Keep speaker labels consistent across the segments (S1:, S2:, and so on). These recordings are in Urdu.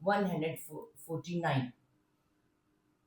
S1: 149।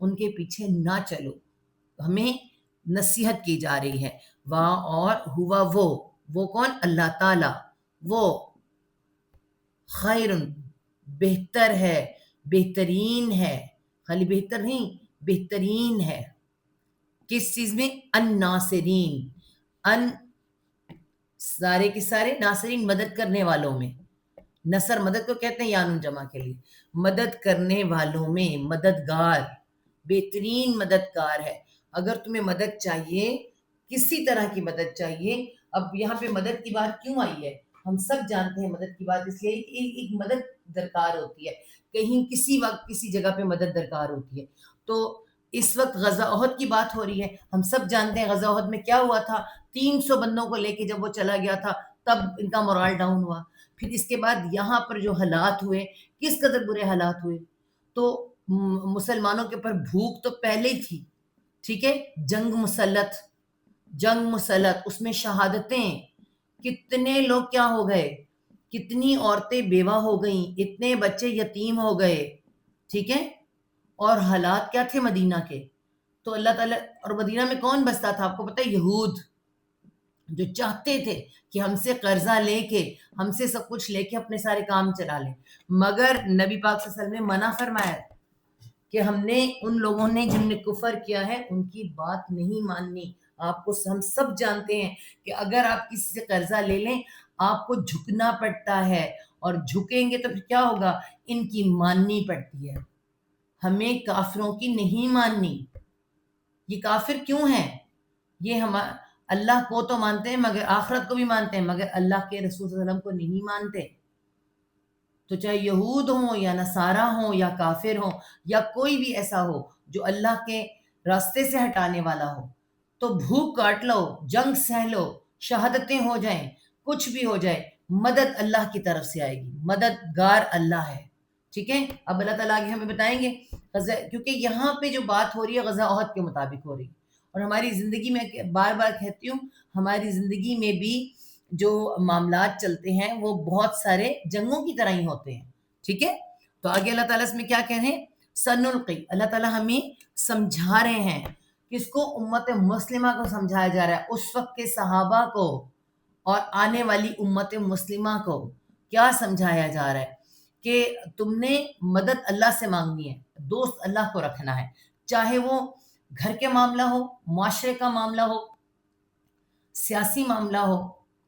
S1: ان کے پیچھے نہ چلو. ہمیں نصیحت کی جا رہی ہے. اور ہوا وہ کون؟ اللہ تعالی. وہ خیر، بہتر ہے، بہترین ہے، خالی بہتر نہیں، بہترین ہے. کس چیز میں؟ الناصرین. ان سارے کے سارے ناصرین، مدد کرنے والوں میں. نصر مدد کو کہتے ہیں، یانون جمع کے لیے. مدد کرنے والوں میں مددگار، بہترین مددگار ہے. اگر تمہیں مدد چاہیے، کسی طرح کی مدد چاہیے. اب یہاں پہ مدد کی بات کیوں آئی ہے؟ ہم سب جانتے ہیں مدد کی بات اس لیے ایک مدد درکار ہوتی ہے، کہیں کسی وقت کسی جگہ پہ مدد درکار ہوتی ہے. تو اس وقت غزوہ احد کی بات ہو رہی ہے. ہم سب جانتے ہیں غزوہ احد میں کیا ہوا تھا. 300 بندوں کو لے کے جب وہ چلا گیا تھا تب ان کا مورال ڈاؤن ہوا. پھر اس کے بعد یہاں پر جو حالات ہوئے، کس قدر برے حالات ہوئے. تو مسلمانوں کے اوپر بھوک تو پہلے ہی تھی، ٹھیک ہے. جنگ مسلط، اس میں شہادتیں، کتنے لوگ کیا ہو گئے، کتنی عورتیں بیوہ ہو گئیں، اتنے بچے یتیم ہو گئے، ٹھیک ہے. اور حالات کیا تھے مدینہ کے. تو اللہ تعالیٰ، اور مدینہ میں کون بستا تھا آپ کو پتہ ہے؟ یہود، جو چاہتے تھے کہ ہم سے قرضہ لے کے، ہم سے سب کچھ لے کے اپنے سارے کام چلا لیں. مگر نبی پاک صلی اللہ علیہ وسلم نے منع فرمایا کہ ہم نے ان لوگوں نے جن نے کفر کیا ہے ان کی بات نہیں ماننی. آپ کو ہم سب جانتے ہیں کہ اگر آپ کسی سے قرضہ لے لیں آپ کو جھکنا پڑتا ہے، اور جھکیں گے تو پھر کیا ہوگا؟ ان کی ماننی پڑتی ہے. ہمیں کافروں کی نہیں ماننی. یہ کافر کیوں ہیں؟ یہ ہم اللہ کو تو مانتے ہیں، مگر آخرت کو بھی مانتے ہیں، مگر اللہ کے رسول صلی اللہ علیہ وسلم کو نہیں مانتے. تو چاہے یہود ہوں یا نصارہ ہوں یا کافر ہوں یا کوئی بھی ایسا ہو جو اللہ کے راستے سے ہٹانے والا ہو، تو بھوک کاٹ لو، جنگ سہ لو، شہادتیں ہو جائیں، کچھ بھی ہو جائے، مدد اللہ کی طرف سے آئے گی. مددگار اللہ ہے، ٹھیک ہے. اب اللہ تعالیٰ آگے ہمیں بتائیں گے کیونکہ یہاں پہ جو بات ہو رہی ہے غزوہ احد کے مطابق ہو رہی ہے. اور ہماری زندگی میں بار بار کہتی ہوں، ہماری زندگی میں بھی جو معاملات چلتے ہیں وہ بہت سارے جنگوں کی طرح ہی ہوتے ہیں، ٹھیک ہے. تو آگے اللہ تعالیٰ اس میں کیا کہہ رہے ہیں؟ سنلقی. اللہ تعالیٰ ہمیں سمجھا رہے ہیں. کس کو؟ امت مسلمہ کو سمجھایا جا رہا ہے، اس وقت کے صحابہ کو اور آنے والی امت مسلمہ کو. کیا سمجھایا جا رہا ہے؟ کہ تم نے مدد اللہ سے مانگنی ہے، دوست اللہ کو رکھنا ہے، چاہے وہ گھر کے معاملہ ہو، معاشرے کا معاملہ ہو، سیاسی معاملہ ہو،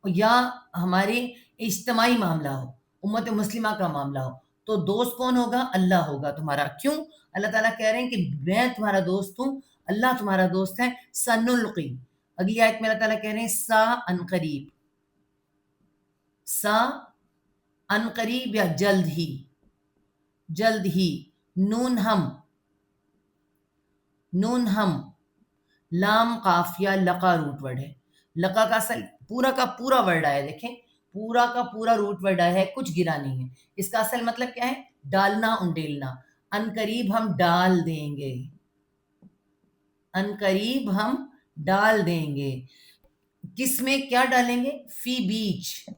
S1: یا ہمارے اجتماعی معاملہ ہو، امت مسلمہ کا معاملہ ہو. تو دوست کون ہوگا؟ اللہ ہوگا تمہارا. کیوں؟ اللہ تعالیٰ کہہ رہے ہیں کہ میں تمہارا دوست ہوں، اللہ تمہارا دوست ہے. سنلقی. اگلی آیت میں اللہ تعالیٰ کہہ رہے ہیں سا ان قریب. سا ان قریب یا جلد ہی، جلد ہی. نون ہم، لام قاف یا لقا روٹ ورڈ ہے. لقا کا اصل پورا کا پورا ورڈ آیا، دیکھیں پورا کا پورا روٹ ورڈ آیا ہے، کچھ گرا نہیں ہے. اس کا اصل مطلب کیا ہے؟ ڈالنا، انڈیلنا. ان قریب ہم ڈال دیں گے، ان قریب ہم ڈال دیں گے. کس میں کیا ڈالیں گے؟ فی بیچ.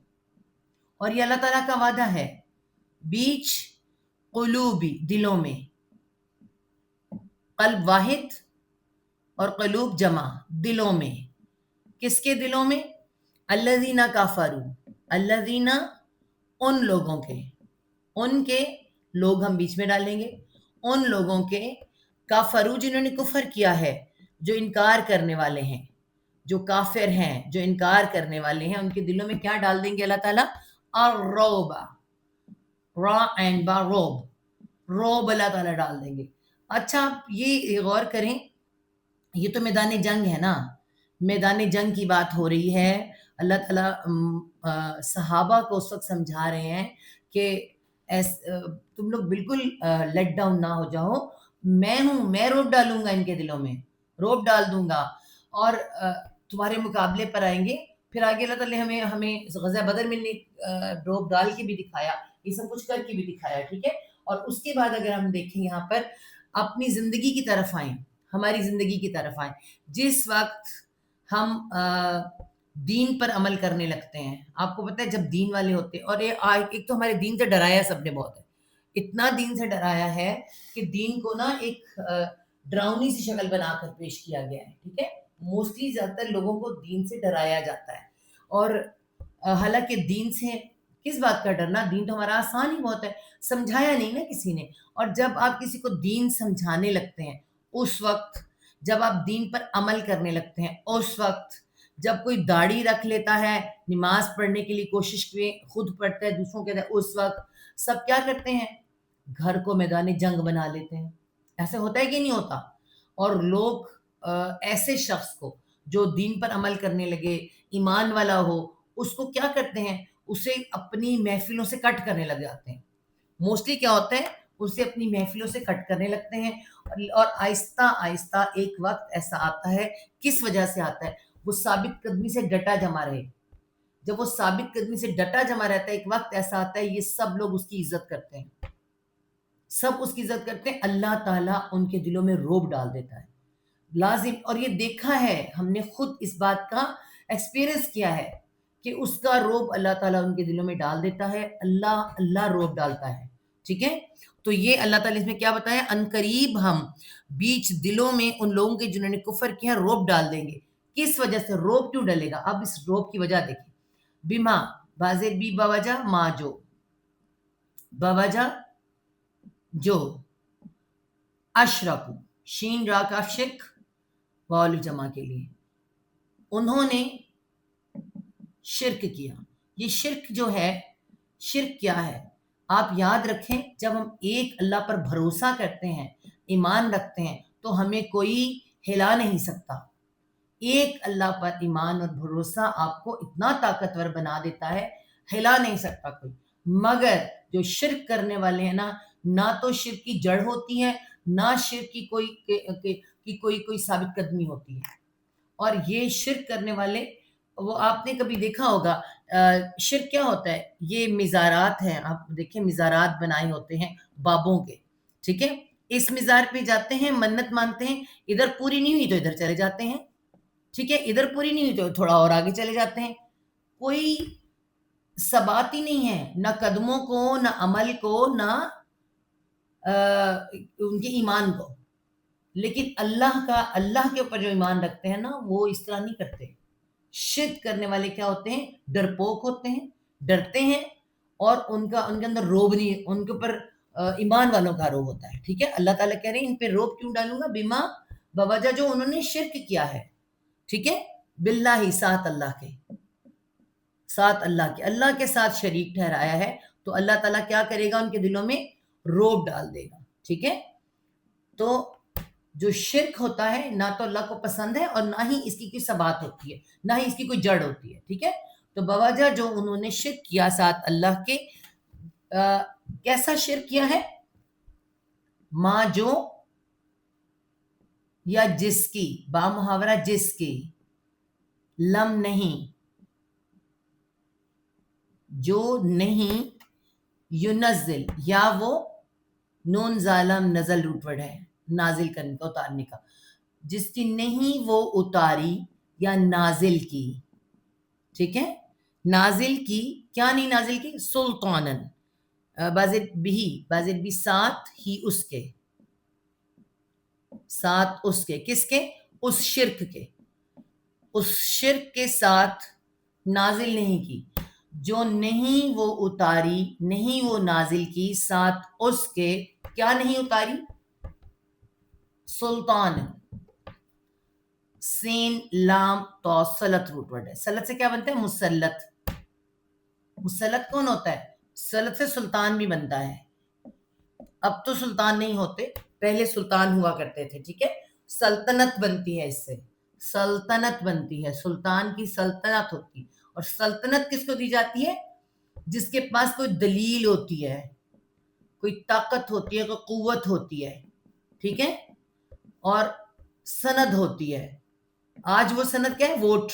S1: اور یہ اللہ تعالیٰ کا وعدہ ہے. بیچ قلوبی، دلوں میں. قلب واحد اور قلوب جمع، دلوں میں. کس کے دلوں میں؟ الذین کفروا، الذین ان لوگوں کے، ان کے لوگ ہم بیچ میں ڈالیں گے، ان لوگوں کے کفروا جنہوں نے کفر کیا ہے، جو انکار کرنے والے ہیں، جو کافر ہیں، جو انکار کرنے والے ہیں، ان کے دلوں میں کیا ڈال دیں گے اللہ تعالیٰ؟ الرعب. را اینڈ با، روب، روب اللہ تعالیٰ ڈال دیں گے. اچھا یہ غور کریں، یہ تو میدان جنگ ہے نا، میدان جنگ کی بات ہو رہی ہے. اللہ تعالیٰ صحابہ کو اس وقت سمجھا رہے ہیں کہ تم لوگ بالکل لیٹ ڈاؤن نہ ہو جاؤ. میں ہوں، میں روب ڈالوں گا ان کے دلوں میں، روب ڈال دوں گا، اور تمہارے مقابلے پر آئیں گے. پھر آگے اللہ تعالیٰ ہمیں غزوہ بدر میں روب ڈال کے بھی دکھایا، یہ سب کچھ کر کے بھی دکھایا، ٹھیک ہے. اور اس کے بعد اگر ہم دیکھیں یہاں پر اپنی زندگی کی طرف آئیں، ہماری زندگی کی طرف آئیں. جس وقت ہم دین پر عمل کرنے لگتے ہیں، آپ کو پتہ ہے جب دین والے ہوتے ہیں، اور ایک تو ہمارے دین سے ڈرایا سب نے بہت ہے، اتنا دین سے ڈرایا ہے کہ دین کو نا ایک ڈراؤنی سی شکل بنا کر پیش کیا گیا ہے. ٹھیک ہے, موسٹلی زیادہ تر لوگوں کو دین سے ڈرایا جاتا ہے, اور حالانکہ دین سے کس بات کا ڈرنا, دین تو ہمارا آسان ہی بہت ہے, سمجھایا نہیں نا کسی نے. اور جب آپ کسی کو دین سمجھانے لگتے ہیں اس وقت, جب آپ دین پر عمل کرنے لگتے ہیں اس وقت, جب کوئی داڑھی رکھ لیتا ہے, نماز پڑھنے کے لیے کوشش کی, خود پڑھتا ہے دوسروں کے اس وقت سب کیا کرتے ہیں, گھر کو میدان جنگ بنا لیتے ہیں. ایسے ہوتا ہے کہ نہیں ہوتا؟ اور لوگ ایسے شخص کو جو دین پر عمل کرنے لگے, ایمان والا ہو, اس کو کیا کرتے ہیں, اسے اپنی محفلوں سے کٹ کرنے لگ جاتے ہیں. موسٹلی کیا ہوتا ہے, اسے اپنی محفلوں سے کٹ کرنے لگتے ہیں, اور آہستہ آہستہ ایک وقت ایسا آتا ہے. کس وجہ سے آتا ہے؟ وہ ثابت قدمی سے ڈٹا جمع رہے. جب وہ ثابت قدمی سے ڈٹا جمع رہتا ہے, ایک وقت ایسا آتا ہے یہ سب لوگ اس کی عزت کرتے ہیں, سب اس کی عزت کرتے ہیں. اللہ تعالیٰ ان کے دلوں میں رعب ڈال دیتا ہے لازم. اور یہ دیکھا ہے ہم نے, خود اس بات کا ایکسپیرئنس کیا ہے کہ اس کا رعب اللہ تعالیٰ ان کے دلوں میں ڈال دیتا ہے. اللہ رعب ڈالتا ہے. ٹھیک ہے, تو یہ اللہ تعالیٰ اس میں کیا بتایا, ان قریب ہم بیچ دلوں میں ان لوگوں کے جنہوں نے کفر کیا رعب ڈال دیں گے. کس وجہ سے رعب کیوں ڈلے گا؟ اب اس رعب کی وجہ دیکھیں. بما بازر بی بوجہ, ما جو, بوجہ جو, اشرکو شین را کا شک واو جمع کے لیے, انہوں نے شرک کیا. یہ شرک جو ہے, شرک کیا ہے آپ یاد رکھیں, جب ہم ایک اللہ پر بھروسہ کرتے ہیں, ایمان رکھتے ہیں, تو ہمیں کوئی ہلا نہیں سکتا. ایک اللہ پر ایمان اور بھروسہ آپ کو اتنا طاقتور بنا دیتا ہے, ہلا نہیں سکتا کوئی. مگر جو شرک کرنے والے ہیں نا, نہ تو شرک کی جڑ ہوتی ہے, نہ شرک کی کوئی ثابت قدمی ہوتی ہے. اور یہ شرک کرنے والے, وہ آپ نے کبھی دیکھا ہوگا, شرک کیا ہوتا ہے, یہ مزارات ہیں, آپ دیکھیں مزارات بنائے ہوتے ہیں بابوں کے. ٹھیک ہے, اس مزار پہ جاتے ہیں, منت مانتے ہیں, ادھر پوری نہیں ہوئی تو ادھر چلے جاتے ہیں. ٹھیک ہے, ادھر پوری نہیں ہوئی تو تھوڑا اور آگے چلے جاتے ہیں. کوئی ثبات ہی نہیں ہے, نہ قدموں کو, نہ عمل کو, نہ ان کے ایمان کو. لیکن اللہ کے اوپر جو ایمان رکھتے ہیں نا, وہ اس طرح نہیں کرتے. شرک کرنے والے کیا ہوتے ہیں, ڈرپوک ہوتے ہیں, ڈرتے ہیں, اور ان کے اندر روب نہیں, ان کے اوپر ایمان والوں کا روب ہوتا ہے. ٹھیک ہے, اللہ تعالیٰ کہہ رہے ہیں ان پہ روب کیوں ڈالوں گا, بما بوجہ جو انہوں نے شرک کیا ہے. ٹھیک ہے, باللہ, ساتھ اللہ کے, ساتھ اللہ کے ساتھ شریک ٹھہرایا ہے, تو اللہ تعالیٰ کیا کرے گا, ان کے دلوں میں روب ڈال دے گا. ٹھیک ہے, تو جو شرک ہوتا ہے نہ تو اللہ کو پسند ہے, اور نہ ہی اس کی کوئی ثبات ہوتی ہے, نہ ہی اس کی کوئی جڑ ہوتی ہے. ٹھیک ہے, تو بوجہ جو انہوں نے شرک کیا ساتھ اللہ کے, کیسا شرک کیا ہے, ما جو یا جس کی, با محاورہ جس کی, لم نہیں, جو نہیں, ینزل, یا وہ نون ظالم نزل روٹ ورڈ ہے, نازل کرنے کا, اتارنے کا, جس کی نہیں وہ اتاری یا نازل کی. ٹھیک ہے, نازل کی, کیا نہیں نازل کی, سلطانن, بازر بھی ساتھ ہی, اس کے ساتھ, اس کے, کس کے, اس شرک کے, اس شرک کے ساتھ نازل نہیں کی, جو نہیں وہ اتاری, نہیں وہ نازل کی, ساتھ اس کے, کیا نہیں اتاری, سلطان, سین لام تو سلط روٹ ورڈ ہے. سلط سے کیا بنتا ہے, مسلط. مسلط کون ہوتا ہے, سلط سے سلطان بھی بنتا ہے. اب تو سلطان نہیں ہوتے, پہلے سلطان ہوا کرتے تھے. ٹھیک ہے, سلطنت بنتی ہے, اس سے سلطنت بنتی ہے, سلطان کی سلطنت ہوتی ہے. اور سلطنت کس کو دی جاتی ہے, جس کے پاس کوئی دلیل ہوتی ہے, کوئی طاقت ہوتی ہے, کوئی قوت ہوتی ہے. ٹھیک ہے, اور سند ہوتی ہے. آج وہ سند کیا ہے, ووٹ.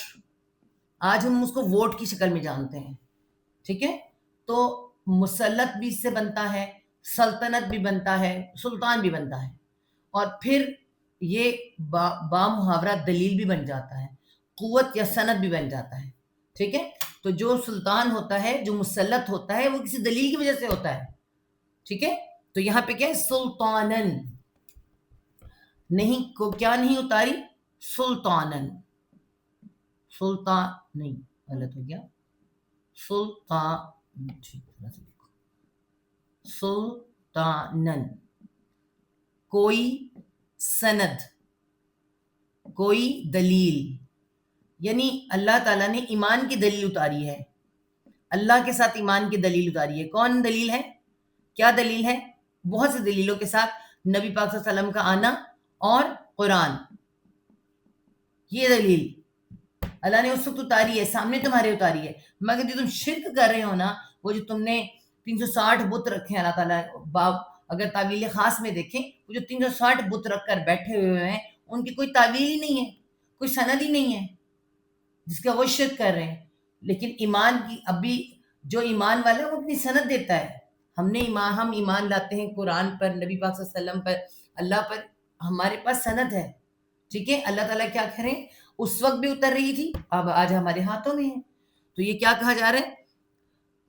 S1: آج ہم اس کو ووٹ کی شکل میں جانتے ہیں. ٹھیک ہے, تو مسلط بھی اس سے بنتا ہے, سلطنت بھی بنتا ہے, سلطان بھی بنتا ہے, اور پھر یہ با محاورہ دلیل بھی بن جاتا ہے, قوت یا سند بھی بن جاتا ہے. ٹھیک ہے, تو جو سلطان ہوتا ہے, جو مسلط ہوتا ہے, وہ کسی دلیل کی وجہ سے ہوتا ہے. ٹھیک ہے, تو یہاں پہ کیا ہے, سلطانن, نہیں کو کیا نہیں اتاری؟ سلطانن، سلطان نہیں، غلط ہو گیا، سلطان، سلطانن، کوئی سند، کوئی دلیل، یعنی اللہ تعالیٰ نے ایمان کی دلیل اتاری ہے، اللہ کے ساتھ ایمان کی دلیل اتاری ہے. کون دلیل ہے؟ کیا دلیل ہے؟ بہت سی دلیلوں کے ساتھ نبی پاک صلی اللہ علیہ وسلم کا آنا اور قرآن. یہ دلیل اللہ نے اس وقت اتاری ہے، سامنے تمہارے اتاری ہے. مگر جو تم شرک کر رہے ہو نا، وہ جو تم نے 360 بت رکھے ہیں اللہ تعالیٰ باب، اگر تعویل خاص میں دیکھیں، وہ جو 360 بت رکھ کر بیٹھے ہوئے ہیں، ان کی کوئی تعویل ہی نہیں ہے، کوئی سند ہی نہیں ہے جس کا وہ شرک کر رہے ہیں. لیکن ایمان کی ابھی جو ایمان والا ہے وہ اپنی سند دیتا ہے. ہم ایمان لاتے ہیں قرآن پر، نبی پاک صلی اللہ علیہ وسلم پر، اللہ پر، ہمارے پاس سند ہے. ٹھیک ہے، اللہ تعالیٰ کیا کریں، اس وقت بھی اتر رہی تھی، اب آج ہمارے ہاتھوں میں ہے. تو یہ کیا کہا جا رہا ہے؟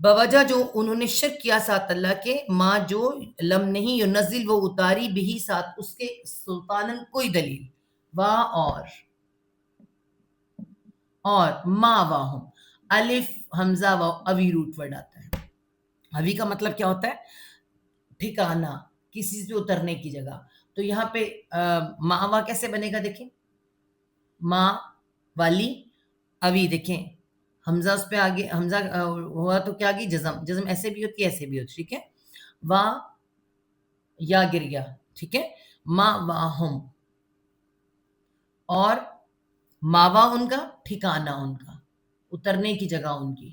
S1: بوجہ جو انہوں نے شرک کیا ساتھ اللہ کے، ماں جو لم نہیں ینزل وہ اتاری بھی ساتھ اس کے سلطانن کوئی دلیل، اور ما واہم، الف حمزہ واو اوی روٹ ورڈ آتا ہے. اوی کا مطلب کیا ہوتا ہے؟ ٹھکانہ، کسی سے اترنے کی جگہ. تو یہاں پہ ماوا کیسے بنے گا؟ دیکھیں، ماں والی اوی، دیکھیں حمزہ اس پہ آگے، حمزہ ہوا تو کیا آگی؟ جزم. جزم ایسے بھی ہوتی ہے، ایسے بھی ہوتی. ٹھیک ہے، وا یا گر گیا. ٹھیک ہے، ما واہم، اور ماوا ان کا، ٹھکانہ ان کا، اترنے کی جگہ ان کی.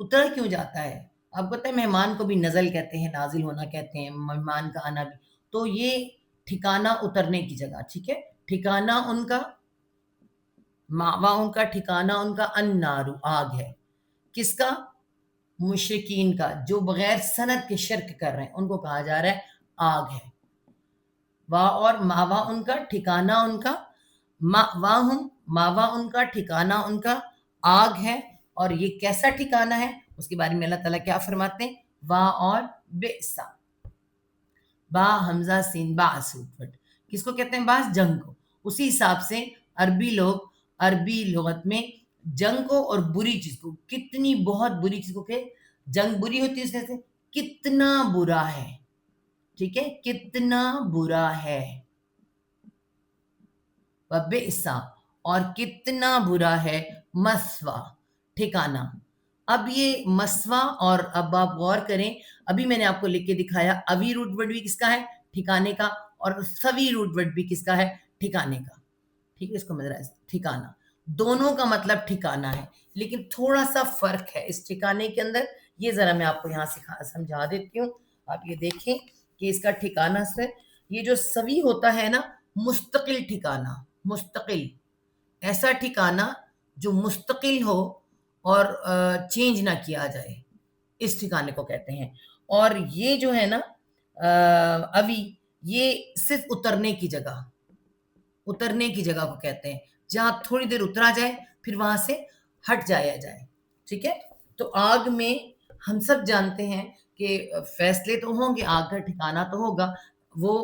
S1: اتر کیوں جاتا ہے؟ آپ کو پتہ ہے مہمان کو بھی نزل کہتے ہیں، نازل ہونا کہتے ہیں، مہمان کا آنا بھی. تو یہ ٹھکانہ اترنے کی جگہ. ٹھیک ہے، ٹھکانہ ان کا، ماوا ان کا، ٹھکانہ ان کا النار، آگ ہے. کس کا؟ مشرکین کا، جو بغیر سند کے شرک کر رہے ہیں، ان کو کہا جا رہا ہے آگ ہے. وا اور ماوا ان کا، ٹھکانہ ان کا، واہم، ماوا ان کا، ٹھکانہ ان کا آگ ہے. اور یہ کیسا ٹھکانہ ہے اس کے بارے میں اللہ تعالیٰ کیا فرماتے ہیں؟ وا اور بئسا، با حمزہ سین باس، کس کو کہتے ہیں؟ باس، جنگ کو. اسی حساب سے عربی لوگ عربی لغت میں جنگ کو اور بری چیز کو، کتنی بہت بری چیز کو کہ جنگ بری ہوتی ہے، اس سے کتنا برا ہے. ٹھیک ہے، کتنا برا ہے. وبئسا، اور کتنا برا ہے، مسوا، ٹھکانہ. اب یہ مسوا، اور اب آپ غور کریں، ابھی میں نے آپ کو لکھ کے دکھایا، اوی روٹ ورڈ بھی کس کا ہے؟ ٹھکانے کا. اور سوی روٹ ورڈ بھی کس کا ہے؟ ٹھکانے کا. ٹھیک ہے، اس کو مدرا ٹھکانہ، دونوں کا مطلب ٹھکانہ ہے، لیکن تھوڑا سا فرق ہے اس ٹھکانے کے اندر. یہ ذرا میں آپ کو یہاں سمجھا دیتی ہوں. آپ یہ دیکھیں کہ اس کا ٹھکانہ سے، یہ جو سوی ہوتا ہے نا، مستقل ٹھکانہ، مستقل، ایسا ٹھکانہ جو مستقل ہو اور چینج نہ کیا جائے، اس ٹھکانے کو کہتے ہیں. اور یہ جو ہے نا اوی، یہ صرف اترنے کی جگہ، اترنے کی جگہ کو کہتے ہیں، جہاں تھوڑی دیر اترا جائے پھر وہاں سے ہٹ جایا جائے. ٹھیک ہے، تو آگ میں ہم سب جانتے ہیں کہ فیصلے تو ہوں گے، آگ کا ٹھکانہ تو ہوگا، وہ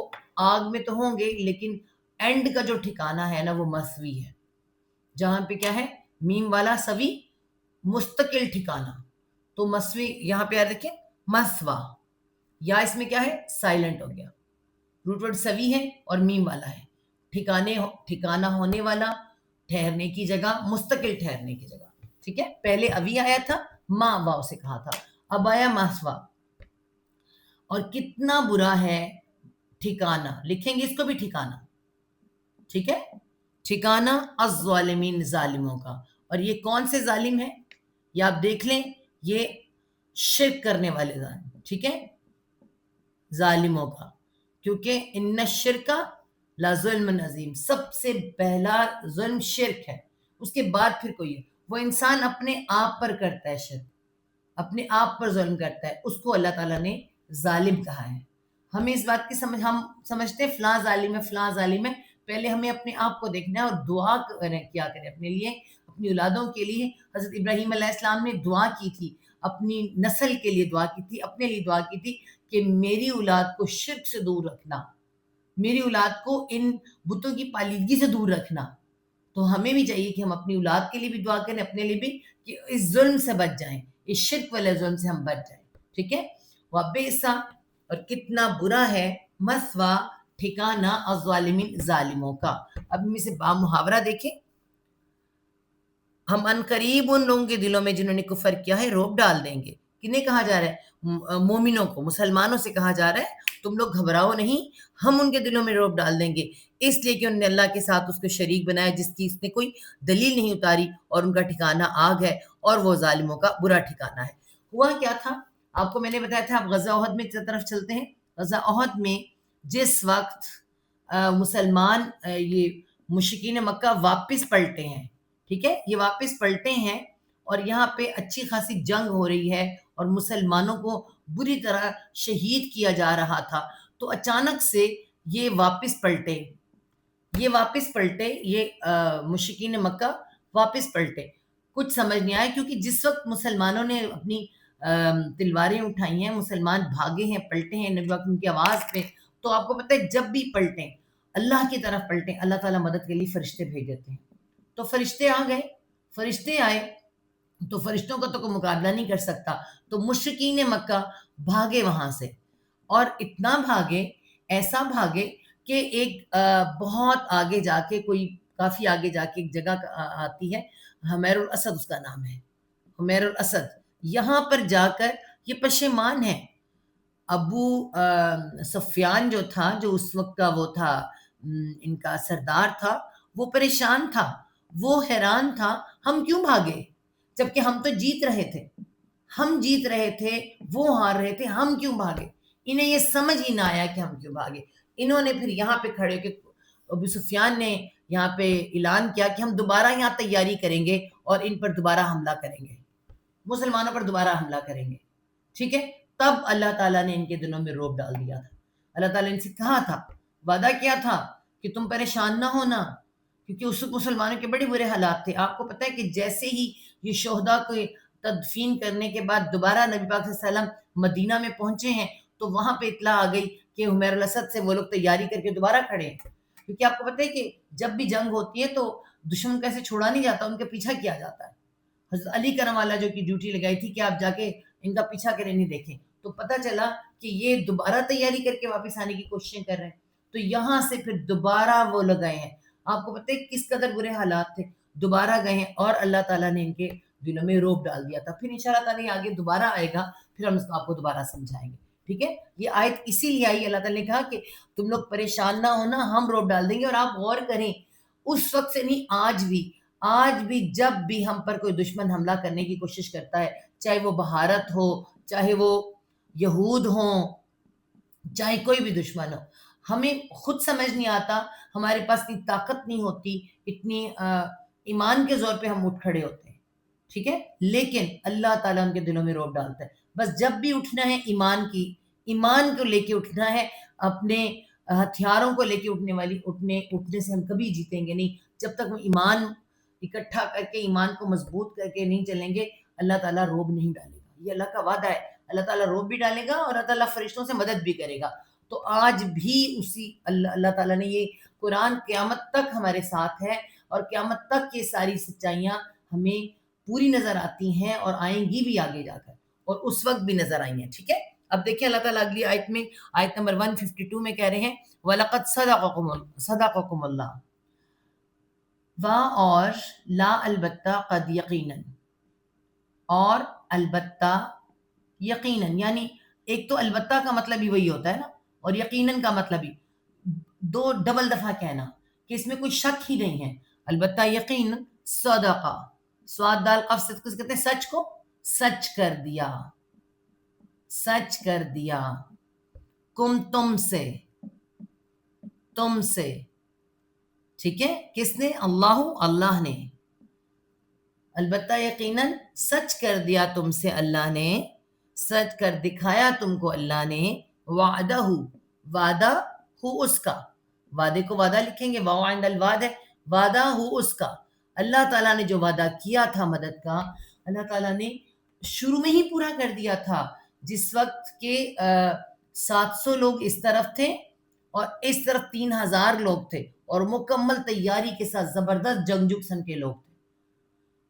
S1: آگ میں تو ہوں گے، لیکن اینڈ کا جو ٹھکانہ ہے نا وہ مسوی ہے، جہاں پہ کیا ہے؟ میم والا سوی، مستقل ٹھکانہ. تو مسوی یہاں پہ دیکھیں، مسوا، یا اس میں کیا ہے؟ سائلنٹ ہو گیا. روٹ ورڈ سوی ہے اور میم والا ہے، ٹھکانہ ہونے والا، ٹھہرنے کی جگہ، مستقل ٹھہرنے کی جگہ. ٹھیک ہے، پہلے اوی آیا تھا، ماں واؤ سے کہا تھا، اب آیا مسوا. اور کتنا برا ہے ٹھکانہ، لکھیں گے اس کو بھی ٹھکانہ. ٹھیک ہے، ٹھکانہ الظالمین، ظالموں کا. اور یہ کون سے ظالم ہیں؟ یہ آپ دیکھ لیں، یہ شرک کرنے والے ظالم. ٹھیک ہے، ظالموں کا، کیونکہ ان الشرک لظلم عظیم، سب سے پہلا ظلم شرک ہے، اس کے بعد پھر کوئی ہے. وہ انسان اپنے آپ پر کرتا ہے شرک، اپنے آپ پر ظلم کرتا ہے، اس کو اللہ تعالیٰ نے ظالم کہا ہے. ہمیں اس بات کی ہم سمجھتے ہیں فلاں ظالم ہے، فلاں ظالم ہے. پہلے ہمیں اپنے آپ کو دیکھنا ہے اور دعا کیا کریں اپنے لیے، اپنی اولادوں کے لیے. حضرت ابراہیم علیہ السلام نے دعا کی تھی، اپنی نسل کے لیے دعا کی تھی، اپنے لیے دعا کی تھی کہ میری اولاد کو شرک سے دور رکھنا، میری اولاد کو ان بتوں کی پالیدگی سے دور رکھنا. تو ہمیں بھی چاہیے کہ ہم اپنی اولاد کے لیے بھی دعا کریں, اپنے لیے بھی, کہ اس ظلم سے بچ جائیں, اس شرک والے ظلم سے ہم بچ جائیں. ٹھیک ہے. وَبِئْسَ, اور کتنا برا ہے, مثویٰ, ٹھکانہ, الظالمین, ظالموں کا. اب ہم اسے محاورہ دیکھیں. ہم عنقریب ان لوگوں کے دلوں میں جنہوں نے کفر کیا ہے روب ڈال دیں گے. کنہیں کہا جا رہا ہے؟ مومنوں کو, مسلمانوں سے کہا جا رہا ہے تم لوگ گھبراؤ نہیں, ہم ان کے دلوں میں روب ڈال دیں گے, اس لیے کہ انہوں نے اللہ کے ساتھ اس کو شریک بنایا جس کی اس نے کوئی دلیل نہیں اتاری, اور ان کا ٹھکانہ آگ ہے, اور وہ ظالموں کا برا ٹھکانہ ہے. ہوا کیا تھا, آپ کو میں نے بتایا تھا. آپ غزوہ احد میں طرف چلتے ہیں. غزوہ احد میں جس وقت مسلمان یہ مشرکین مکہ واپس پلٹے ہیں, ٹھیک ہے, یہ واپس پلٹے ہیں, اور یہاں پہ اچھی خاصی جنگ ہو رہی ہے, اور مسلمانوں کو بری طرح شہید کیا جا رہا تھا, تو اچانک سے یہ واپس پلٹے, یہ مشرکین مکہ واپس پلٹے. کچھ سمجھ نہیں آیا, کیونکہ جس وقت مسلمانوں نے اپنی تلواریں اٹھائی ہیں, مسلمان بھاگے ہیں, پلٹے ہیں نبی پاک کی آواز پہ, تو آپ کو پتہ ہے جب بھی پلٹیں, اللہ کی طرف پلٹیں, اللہ تعالیٰ مدد کے لیے فرشتے بھیج دیتے ہیں. تو فرشتے آ گئے, فرشتے آئے تو فرشتوں کا تو کوئی مقابلہ نہیں کر سکتا. تو مشرکین مکہ بھاگے وہاں سے, اور اتنا بھاگے, ایسا بھاگے کہ ایک بہت آگے جا کے, کوئی کافی آگے جا کے ایک جگہ آتی ہے, حمیر الاسد اس کا نام ہے, حمیر الاسد. یہاں پر جا کر یہ پشیمان ہے. ابو سفیان جو تھا, جو اس وقت کا وہ تھا, ان کا سردار تھا, وہ پریشان تھا, وہ حیران تھا, ہم کیوں بھاگے جبکہ ہم تو جیت رہے تھے, ہم جیت رہے تھے, وہ ہار رہے تھے, ہم کیوں بھاگے. انہیں یہ سمجھ ہی نہ آیا کہ ہم کیوں بھاگے. انہوں نے پھر یہاں پہ کھڑے کہ ابو سفیان نے یہاں پہ اعلان کیا کہ ہم دوبارہ یہاں تیاری کریں گے, اور ان پر دوبارہ حملہ کریں گے, مسلمانوں پر دوبارہ حملہ کریں گے. ٹھیک ہے. تب اللہ تعالیٰ نے ان کے دلوں میں روب ڈال دیا تھا. اللہ تعالیٰ نے ان سے کہا تھا, وعدہ کیا تھا کہ تم پریشان نہ ہونا, کیونکہ اس وقت مسلمانوں کے بڑے برے حالات تھے. آپ کو پتہ ہے کہ جیسے ہی یہ شہداء کو تدفین کرنے کے بعد دوبارہ نبی پاک صلی اللہ علیہ وسلم مدینہ میں پہنچے ہیں, تو وہاں پہ اطلاع آ گئی کہ حمیر الاسد سے وہ لوگ تیاری کر کے دوبارہ کھڑے ہیں. کیونکہ آپ کو پتہ ہے کہ جب بھی جنگ ہوتی ہے تو دشمن کیسے چھوڑا نہیں جاتا, ان کے پیچھا کیا جاتا ہے. حضرت علی کرم اللہ جو کی ڈیوٹی لگائی تھی کہ آپ جا کے ان کا پیچھا کریں, نہیں دیکھیں, تو پتہ چلا کہ یہ دوبارہ تیاری کر کے واپس آنے کی کوششیں کر رہے ہیں. تو یہاں سے پھر دوبارہ وہ لوگ گئے ہیں. آپ کو پتہ ہے کس قدر برے حالات تھے, دوبارہ گئے ہیں, اور اللہ تعالیٰ نے ان کے دلوں میں روب ڈال دیا تھا. پھر انشاءاللہ تعالیٰ یہ آگے دوبارہ آئے گا, پھر ہم اس کو آپ کو دوبارہ سمجھائیں گے. ٹھیک ہے. یہ آیت اسی لیے آئی, اللہ تعالیٰ نے کہا کہ تم لوگ پریشان نہ ہونا, ہم روب ڈال دیں گے. اور آپ غور کریں, اس وقت سے نہیں, آج بھی جب بھی ہم پر کوئی دشمن حملہ کرنے کی کوشش کرتا ہے, چاہے وہ بھارت ہو, چاہے وہ یہود ہوں, چاہے کوئی بھی دشمن ہو, ہمیں خود سمجھ نہیں آتا, ہمارے پاس اتنی طاقت نہیں ہوتی, اتنی ایمان کے زور پہ ہم اٹھ کھڑے ہوتے ہیں. ٹھیک ہے. لیکن اللہ تعالیٰ ان کے دلوں میں روب ڈالتا ہے. بس جب بھی اٹھنا ہے ایمان کو لے کے اٹھنا ہے, اپنے ہتھیاروں کو لے کے اٹھنے سے ہم کبھی جیتیں گے نہیں. جب تک ہم ایمان اکٹھا کر کے, ایمان کو مضبوط کر کے نہیں چلیں گے, اللہ تعالیٰ روب نہیں ڈالے گا. یہ اللہ کا وعدہ ہے. اللہ تعالیٰ روب بھی ڈالے گا, اور اللہ تعالیٰ فرشتوں سے مدد بھی کرے گا. تو آج بھی اسی اللہ تعالیٰ نے یہ قرآن قیامت تک ہمارے ساتھ ہے, اور قیامت تک یہ ساری سچائیاں ہمیں پوری نظر آتی ہیں, اور آئیں گی بھی آگے جا کر, اور اس وقت بھی نظر آئی ہیں. ٹھیک ہے. اب دیکھیں اللہ تعالیٰ اگلی آیت میں, آیت نمبر 152 میں کہہ رہے ہیں, وَلَقَدْ صَدَقَكُمُ اللَّهُ, اور لا البتہ, قد یقیناً, اور البتہ یقیناً, یعنی ایک تو البتہ کا مطلب ہی وہی ہوتا ہے نا, اور یقیناً کا مطلب ہی دو ڈبل دفعہ کہنا کہ اس میں کوئی شک ہی نہیں ہے. البتہ یقیناً, صدقہ, سواد دال قف سے کہتے ہیں سچ کو سچ کر دیا, تم سے. ٹھیک ہے. کس نے؟ اللہ نے. البتہ یقیناً سچ کر دیا تم سے اللہ نے, سچ کر دکھایا تم کو اللہ نے, وعدہ ہو اس کا, وعدے کو وعدہ لکھیں گے, واو عند الوعد ہے, وعدہ ہو اس کا. اللہ تعالیٰ نے جو وعدہ کیا تھا مدد کا, اللہ تعالیٰ نے شروع میں ہی پورا کر دیا تھا. جس وقت کے 700 لوگ اس طرف تھے اور اس طرف 3000 لوگ تھے اور مکمل تیاری کے ساتھ زبردست جنگجو قسم کے لوگ تھے.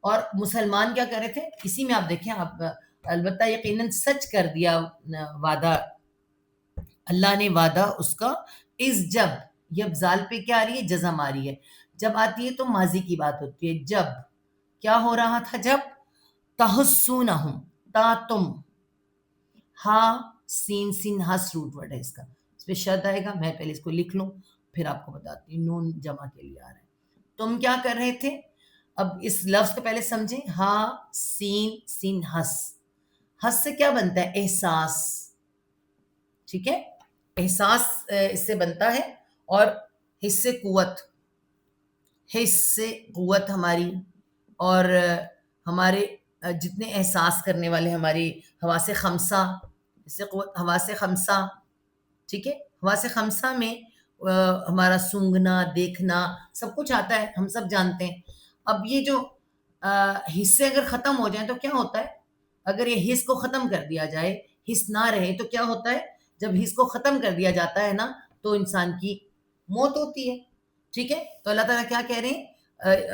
S1: اور مسلمان کیا کر رہے تھے اسی میں آپ دیکھیں. آپ البتہ یقیناً سچ کر دیا وعدہ اللہ نے، وعدہ اس کا اس جب. یہ زال پہ کیا آ رہی ہے؟ جزم آ رہی ہے. جب آتی ہے تو ماضی کی بات ہوتی ہے. جب کیا ہو رہا تھا؟ جب تحسونہم، تا تم، ہا سین، سین ہس روٹ ورڈ ہے اس کا، اس پہ شد آئے گا. میں پہلے اس کو لکھ لوں پھر آپ کو بتاتی ہوں. نون جمع کے لیے آ رہا ہے. تم کیا کر رہے تھے؟ اب اس لفظ کو پہلے سمجھیں. ہا سین، سین ہس. ہس سے کیا بنتا ہے؟ احساس. ٹھیک ہے، احساس اس سے بنتا ہے. اور حس سے قوت، حس سے قوت ہماری، اور ہمارے جتنے احساس کرنے والے ہماری حواس خمسہ، اس سے قوت حواس خمسہ. ٹھیک ہے، حواس خمسہ میں ہمارا سونگھنا، دیکھنا سب کچھ آتا ہے، ہم سب جانتے ہیں. اب یہ جو حصے اگر ختم ہو جائیں تو کیا ہوتا ہے؟ اگر یہ حص کو ختم کر دیا جائے، حص نہ رہے تو کیا ہوتا ہے؟ جب حص کو ختم کر دیا جاتا ہے نا تو انسان کی موت ہوتی ہے. ٹھیک ہے، تو اللہ تعالیٰ کیا کہہ رہے ہیں؟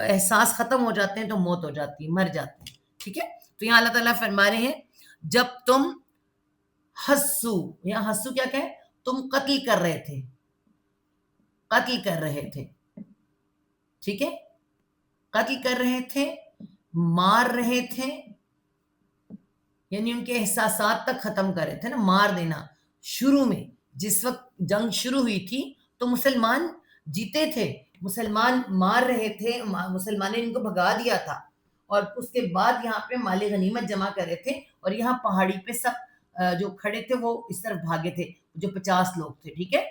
S1: احساس ختم ہو جاتے ہیں تو موت ہو جاتی ہے، مر جاتے ہیں. ٹھیک ہے، تو یہاں اللہ تعالیٰ فرما رہے ہیں جب تم حسو، یہاں حسو کیا کہے؟ تم قتل کر رہے تھے، قتل کر رہے تھے. ٹھیک ہے، قتل کر رہے تھے، مار رہے تھے، یعنی ان کے احساسات تک ختم کر رہے تھے نا. مار دینا شروع میں جس وقت جنگ شروع ہوئی تھی تو مسلمان جیتے تھے، مسلمان مار رہے تھے، مسلمان نے ان کو بھگا دیا تھا. اور اس کے بعد یہاں پہ مال غنیمت جمع کر رہے تھے. اور یہاں پہاڑی پہ سب جو کھڑے تھے وہ اس طرف بھاگے تھے، جو 50 لوگ تھے. ٹھیک ہے،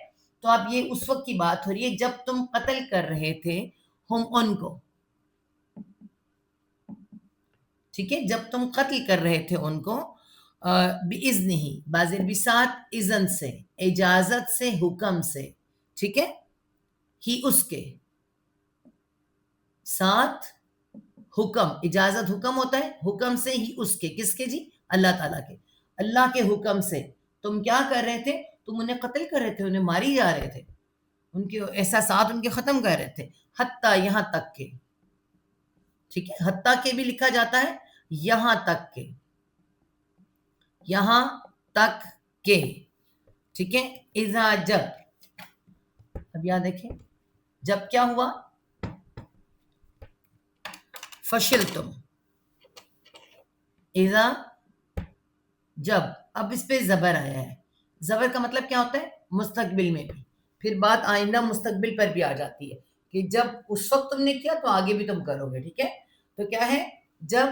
S1: تو اب یہ اس وقت کی بات ہو رہی ہے جب تم قتل کر رہے تھے ہم ان کو. ٹھیک ہے، جب تم قتل کر رہے تھے ان کو بِإِذْنِ ہی، بازر بھی ساتھ اذن سے، اجازت سے، حکم سے. ٹھیک ہے، ہی اس کے ساتھ حکم، اجازت حکم ہوتا ہے، حکم سے ہی اس کے، کس کے جی؟ اللہ تعالیٰ کے. اللہ کے حکم سے تم کیا کر رہے تھے؟ تم انہیں قتل کر رہے تھے، انہیں ماری جا رہے تھے، ان کے احساسات ان کے ختم کر رہے تھے. حتیٰ، یہاں تک کہ. ٹھیک ہے، حتیٰ کہ بھی لکھا جاتا ہے، یہاں تک کہ، یہاں تک کہ. ٹھیک ہے، اذا جب. اب یہاں دیکھیں جب کیا ہوا؟ فشلتم. اذا جب. اب اس پہ زبر آیا ہے. زبر کا مطلب کیا ہوتا ہے؟ مستقبل میں بھی. پھر بات آئندہ مستقبل پر بھی آ جاتی ہے کہ جب اس وقت تم نے کیا تو آگے بھی تم کرو گے. ٹھیک ہے، تو کیا ہے؟ جب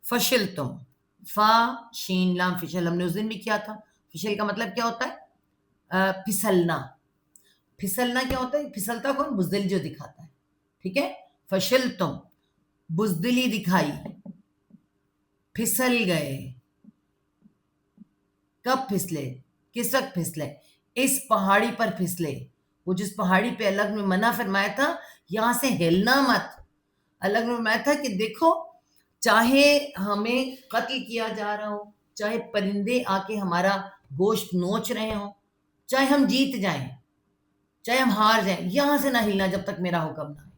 S1: فشلتم، فا شین لام فشل، ہم نے اس دن بھی کیا تھا. فشل کا مطلب کیا ہوتا ہے؟ پھسلنا. پھسلنا کیا ہوتا ہے؟ پھسلتا کون؟ بزدل جو دکھاتا ہے. ٹھیک ہے، فشلتم، بزدلی دکھائی، پھسل گئے. کب پھسلے؟ کس وقت پھسلے؟ اس پہاڑی پر پھسلے. وہ جس پہاڑی پہ اللہ نے منع فرمایا تھا یہاں سے ہلنا مت. اللہ نے فرمایا تھا کہ دیکھو چاہے ہمیں قتل کیا جا رہا ہو، چاہے پرندے آ کے ہمارا گوشت نوچ رہے ہوں، چاہے ہم جیت جائیں، چاہے ہم ہار جائیں، یہاں سے نہ ہلنا جب تک میرا حکم نہ آئے.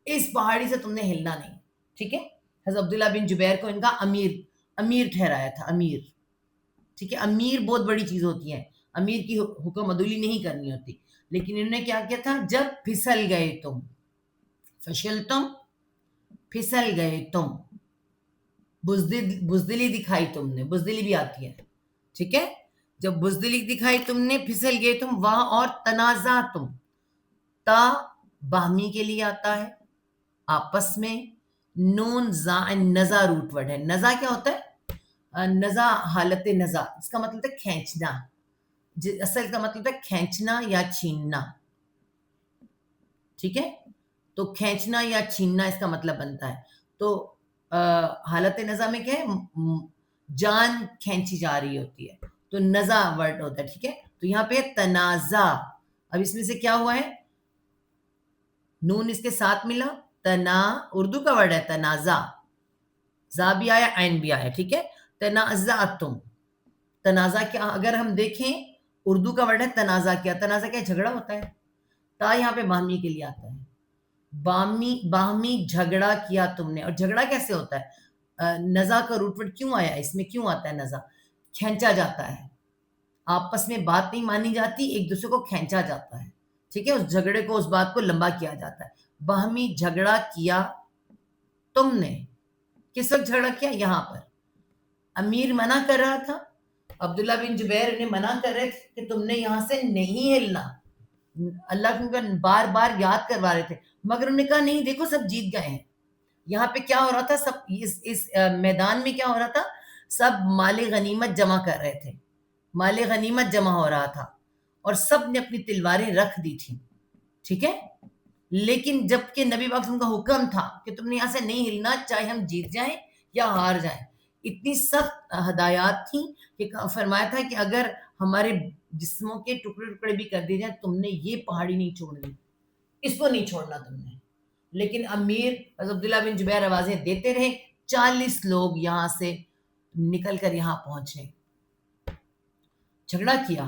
S1: اس پہاڑی سے تم نے ہلنا نہیں. ٹھیک ہے، حضرت عبداللہ بن جبیر کو ان کا امیر ٹھہرایا تھا. امیر. ٹھیک ہے، امیر بہت بڑی چیز ہوتی ہے، امیر کی حکم عدولی نہیں کرنی ہوتی. لیکن انہوں نے کیا کیا تھا؟ جب پھسل گئے تم، فشلتم، پھسل گئے تم، بزدلی دکھائی تم نے. بزدلی بھی آتی ہے. ٹھیک ہے، جب بزدلی دکھائی تم نے، پھسل گئے تم. وہاں اور تنازع تم، تا باہمی کے لیے آتا ہے، آپس میں. نون زا نزا روٹ ورڈ ہے. نزا کیا ہوتا ہے؟ نزا، حالت نزا، اس کا مطلب ہے کھینچنا. اصل کا مطلب ہے کھینچنا یا چھیننا. ٹھیک ہے، تو کھینچنا یا چھیننا اس کا مطلب بنتا ہے. تو حالت نزا میں کیا ہے؟ جان کھینچی جا رہی ہوتی ہے تو نزا ورڈ ہوتا ہے. ٹھیک ہے، تو یہاں پہ تنازع. اب اس میں سے کیا ہوا ہے؟ نون اس کے ساتھ ملا، تنا، اردو کا ورڈ ہے تنازع. زا بھی آیا، عین بھی آیا. ٹھیک ہے، تنازعتم. تنازع کیا اگر ہم دیکھیں اردو کا ورڈ ہے تنازع کیا. تنازع کیا؟ جھگڑا ہوتا ہے. تا یہاں پہ باہمی کے لیے آتا ہے. باہمی جھگڑا کیا تم نے. اور جھگڑا کیسے ہوتا ہے؟ نزا کا روٹ ورڈ کیوں آیا اس میں؟ کیوں آتا ہے نزا؟ کھینچا جاتا ہے. آپس میں بات نہیں مانی جاتی, ایک دوسرے کو کھینچا جاتا ہے. ٹھیک ہے, اس جھگڑے کو, اس بات کو لمبا کیا جاتا ہے. باہمی جھگڑا کیا تم نے. کس وقت جھگڑا کیا؟ یہاں پر. امیر منع کر رہا تھا, عبداللہ بن جبیر نے منع کر رہے تھے کہ تم نے یہاں سے نہیں ہلنا. اللہ کو بار بار یاد کروا رہے تھے, مگر انہوں نے کہا نہیں, دیکھو سب جیت گئے ہیں. یہاں پہ کیا ہو رہا تھا؟ سب اس میدان میں کیا ہو رہا تھا؟ سب مال غنیمت جمع کر رہے تھے. مال غنیمت جمع ہو رہا تھا اور سب نے اپنی تلواریں رکھ دی تھیں. ٹھیک ہے, لیکن جب کہ نبی پاک صلی اللہ علیہ وسلم کا حکم تھا کہ تم نے یہاں سے نہیں ہلنا, چاہے ہم جیت جائیں یا ہار جائیں. اتنی سخت ہدایات تھیں کہ فرمایا تھا کہ اگر ہمارے جسموں کے ٹکڑے ٹکڑے بھی کر دیے جائیں, تم نے یہ پہاڑی نہیں چھوڑنی, اس کو نہیں چھوڑنا تم نے. لیکن امیر عبداللہ بن جبیر آوازیں دیتے رہے. 40 لوگ یہاں سے نکل کر یہاں پہنچے. جھگڑا کیا.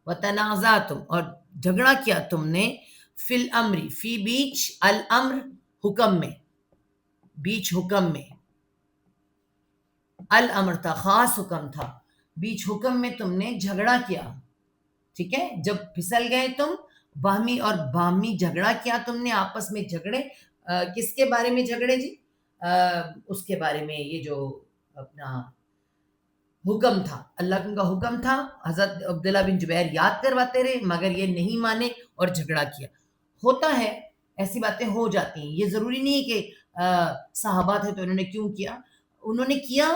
S1: وتنازعتم, اور جھگڑا کیا تم نے. فی الامر, فی بیچ, الامر حکم میں, بیچ حکم میں. الامر تھا, خاص حکم تھا. بیچ حکم میں تم نے جھگڑا کیا. ٹھیک ہے, جب پھسل گئے تم, باہمی جھگڑا کیا تم نے, آپس میں جھگڑے. کس کے بارے میں جھگڑے جی؟ اس کے بارے میں, یہ جو اپنا حکم تھا, اللہ کا حکم تھا. حضرت عبداللہ بن جبیر یاد کرواتے رہے مگر یہ نہیں مانے اور جھگڑا کیا. ہوتا ہے, ایسی باتیں ہو جاتی ہیں. یہ ضروری نہیں ہے کہ صحابہ تھے تو انہوں نے کیوں کیا. انہوں نے کیا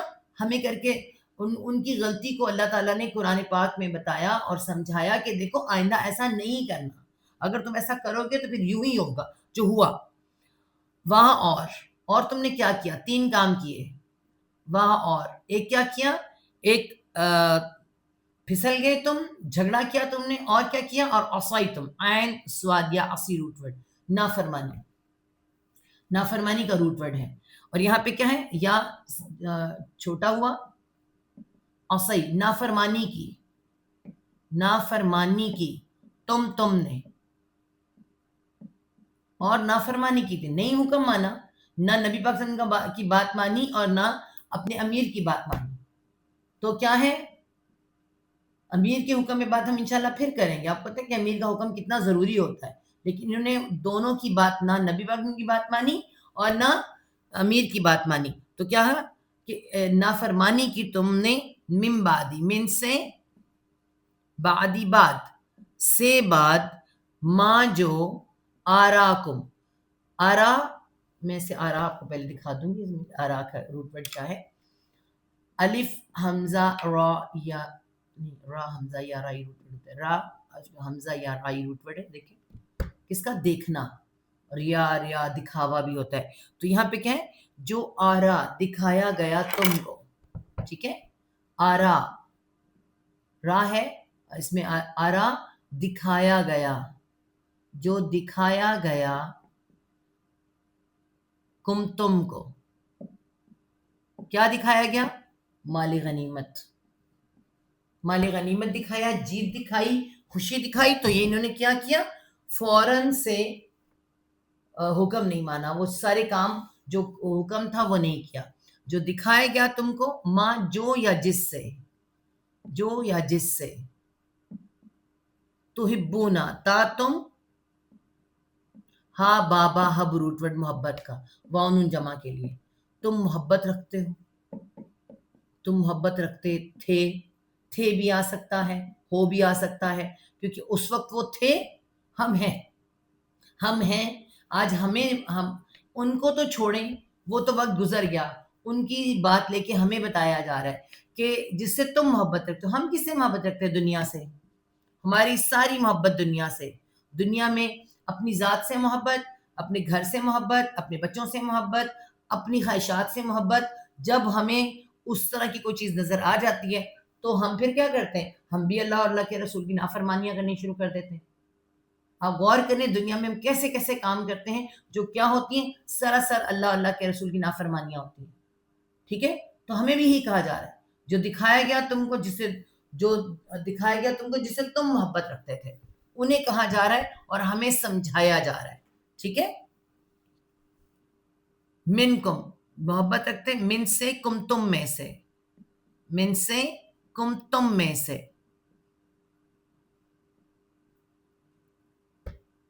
S1: ہمیں کر کے, ان کی غلطی کو اللہ تعالیٰ نے قرآن پاک میں بتایا اور سمجھایا کہ دیکھو آئندہ ایسا نہیں کرنا. اگر تم ایسا کرو گے تو پھر یوں ہی ہوگا جو ہوا. وہاں اور تم نے کیا کیا؟ 3 کام کیے وہاں. اور ایک کیا کیا؟ ایک پھسل گئے تم, جھگڑا کیا تم نے, اور کیا کیا؟ اور عصیتم, عین سواد یا عصی روٹ ورڈ, نافرمانی. نافرمانی کا روٹ ورڈ ہے. اور یہاں پہ کیا ہے؟ یا چھوٹا ہوا, عصی, نافرمانی کی. نافرمانی کی تم نے, اور نافرمانی کی تھی, نہیں حکم مانا, نہ نبی پاک صلی اللہ علیہ وسلم کی بات مانی اور نہ اپنے امیر کی بات مانی. تو کیا ہے؟ امیر کے حکم میں بات ہم انشاءاللہ پھر کریں گے. آپ پتہ ہے کہ امیر کا حکم کتنا ضروری ہوتا ہے, لیکن انہوں نے دونوں کی بات, نہ نبی پاک کی بات مانی اور نہ امیر کی بات مانی. تو کیا ہے کہ نافرمانی کی تم نے, من بعدی, من سے, بعدی بعد, سے بعد, ما جو, آراکم. آرا میں سے آرا آپ کو پہلے دکھا دوں گی. آرا کا روٹ ورڈ کیا ہے؟ الف حمزہ را, یا را حمزہ یا رائی روٹ ورڈ ہوتا ہے. را حمزہ یا رائی روٹ ورڈ ہے. دیکھیں کس کا؟ دیکھنا. ریا دکھاوا بھی ہوتا ہے. تو یہاں پہ کیا ہے؟ جو آرا, دکھایا گیا تم کو. ٹھیک ہے, آرا را ہے, اس میں آرا دکھایا گیا, جو دکھایا گیا تم کو. کیا دکھایا گیا؟ مال غنیمت. مال غنیمت دکھایا, جیت دکھائی, خوشی دکھائی. تو یہ انہوں نے کیا کیا؟ فوراً سے حکم نہیں مانا, وہ سارے کام جو حکم تھا وہ نہیں کیا. جو دکھایا گیا تم کو, ماں جو یا جس سے, جو یا جس سے. تحبونا, تا تم, ہا بابا, ہب روٹ ورڈ محبت کا, واؤن جمع کے لیے. تم محبت رکھتے ہو, تم محبت رکھتے تھے بھی آ سکتا ہے, ہو بھی آ سکتا ہے, کیونکہ اس وقت وہ تھے, ہم ہیں آج. ہم ان کو تو چھوڑیں, وہ تو وقت گزر گیا. ان کی بات لے کے ہمیں بتایا جا رہا ہے کہ جس سے تم محبت رکھتے ہو. ہم کس سے محبت رکھتے ہیں؟ دنیا سے. ہماری ساری محبت دنیا سے. دنیا میں اپنی ذات سے محبت, اپنے گھر سے محبت, اپنے بچوں سے محبت, اپنی خواہشات سے محبت. جب ہمیں اس طرح کی کوئی چیز نظر آ جاتی ہے تو ہم پھر کیا کرتے ہیں؟ ہم بھی اللہ اور اللہ کے رسول کی نافرمانیاں کرنی شروع کر دیتے ہیں. آپ غور کریں دنیا میں ہم کیسے کیسے کام کرتے ہیں جو کیا ہوتی ہیں؟ سراسر اللہ اللہ کے رسول کی نافرمانیاں ہوتی ہیں. ٹھیک ہے, تو ہمیں بھی یہی کہا جا رہا ہے, جو دکھایا گیا تم کو, جس سے جو دکھایا گیا تم کو جس سے تم محبت رکھتے تھے انہیں کہا جا رہا ہے اور ہمیں سمجھایا جا رہا ہے. ٹھیک ہے. منکم محبت رکھتے من سے کم تم میں سے, من سے کم تم میں سے.